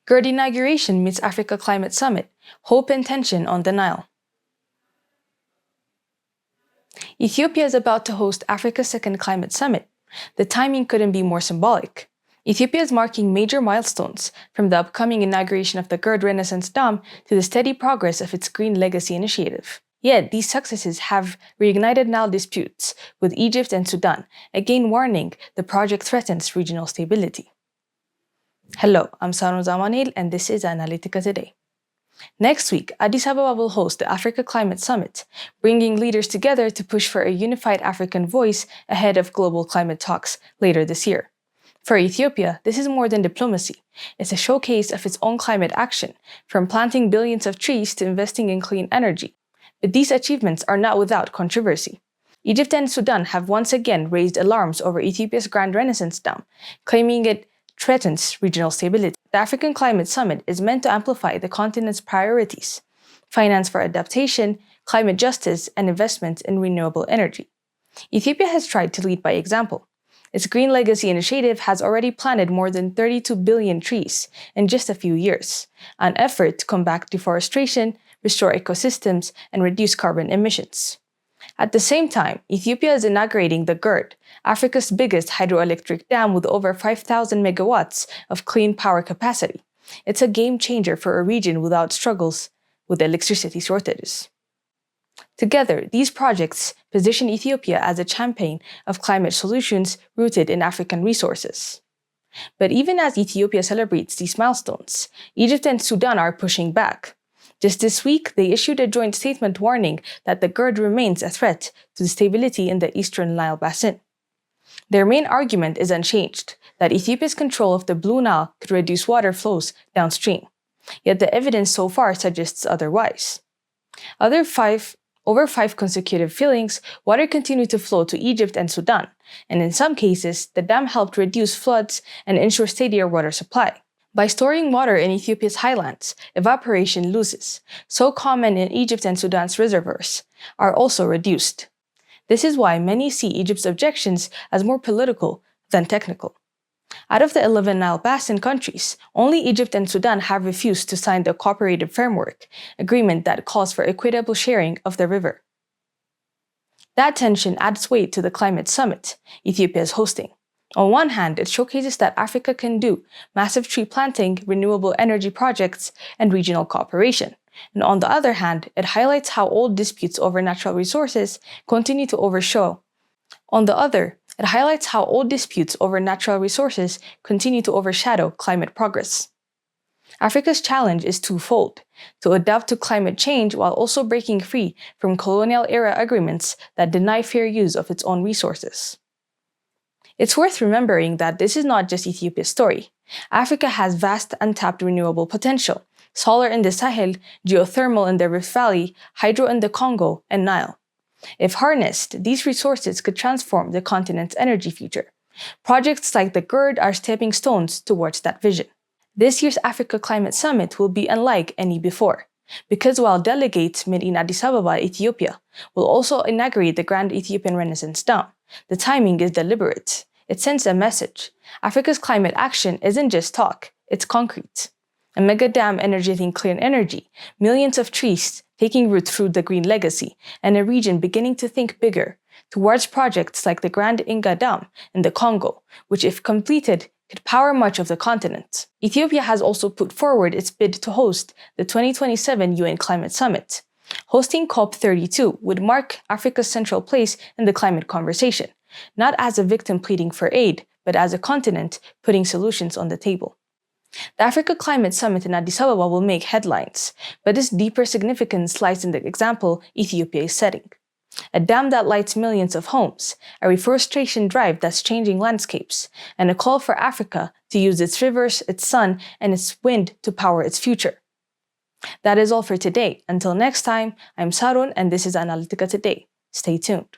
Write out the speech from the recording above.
GERD inauguration meets Africa Climate Summit, hope and tension on the Nile. Ethiopia is about to host Africa's second climate summit. The timing couldn't be more symbolic. Ethiopia is marking major milestones, from the upcoming inauguration of the Grand Renaissance Dam to the steady progress of its Green Legacy initiative. Yet, these successes have reignited Nile disputes with Egypt and Sudan, again warning the project threatens regional stability. Hello, I'm Sarun Zamanil, and this is Analytica Today. Next week, Addis Ababa will host the Africa Climate Summit, bringing leaders together to push for a unified African voice ahead of global climate talks later this year. For Ethiopia, this is more than diplomacy. It's a showcase of its own climate action, from planting billions of trees to investing in clean energy. But these achievements are not without controversy. Egypt and Sudan have once again raised alarms over Ethiopia's Grand Renaissance Dam, claiming it threatens regional stability. The African Climate Summit is meant to amplify the continent's priorities: finance for adaptation, climate justice, and investment in renewable energy. Ethiopia has tried to lead by example. Its Green Legacy initiative has already planted more than 32 billion trees in just a few years, an effort to combat deforestation, restore ecosystems, and reduce carbon emissions. At the same time, Ethiopia is inaugurating the GERD, Africa's biggest hydroelectric dam with over 5,000 megawatts of clean power capacity. It's a game changer for a region without struggles with electricity shortages. Together, these projects position Ethiopia as a champion of climate solutions rooted in African resources. But even as Ethiopia celebrates these milestones, Egypt and Sudan are pushing back. Just this week, they issued a joint statement warning that the GERD remains a threat to the stability in the eastern Nile basin. Their main argument is unchanged, that Ethiopia's control of the Blue Nile could reduce water flows downstream. Yet the evidence so far suggests otherwise. Over five consecutive fillings, water continued to flow to Egypt and Sudan, and in some cases, the dam helped reduce floods and ensure steadier water supply. By storing water in Ethiopia's highlands, evaporation losses, so common in Egypt and Sudan's reservoirs, are also reduced. This is why many see Egypt's objections as more political than technical. Out of the 11 Nile Basin countries, only Egypt and Sudan have refused to sign the Cooperative Framework Agreement that calls for equitable sharing of the river. That tension adds weight to the climate summit Ethiopia is hosting. On one hand, it showcases that Africa can do massive tree planting, renewable energy projects, and regional cooperation. And on the other hand, it highlights how old disputes over natural resources continue to overshadow climate progress. Africa's challenge is twofold: to adapt to climate change while also breaking free from colonial-era agreements that deny fair use of its own resources. It's worth remembering that this is not just Ethiopia's story. Africa has vast untapped renewable potential: solar in the Sahel, geothermal in the Rift Valley, hydro in the Congo, and Nile. If harnessed, these resources could transform the continent's energy future. Projects like the GERD are stepping stones towards that vision. This year's Africa Climate Summit will be unlike any before, because while delegates meet in Addis Ababa, Ethiopia, will also inaugurate the Grand Ethiopian Renaissance Dam, the timing is deliberate. It sends a message. Africa's climate action isn't just talk, it's concrete. A mega dam energy clean energy, millions of trees taking root through the Green Legacy, and a region beginning to think bigger towards projects like the Grand Inga Dam in the Congo, which, if completed, could power much of the continent. Ethiopia has also put forward its bid to host the 2027 UN Climate Summit. Hosting COP32 would mark Africa's central place in the climate conversation, not as a victim pleading for aid, but as a continent putting solutions on the table. The Africa Climate Summit in Addis Ababa will make headlines, but its deeper significance lies in the example Ethiopia is setting. A dam that lights millions of homes, a reforestation drive that's changing landscapes, and a call for Africa to use its rivers, its sun, and its wind to power its future. That is all for today. Until next time, I'm Sarun, and this is Analytica Today. Stay tuned.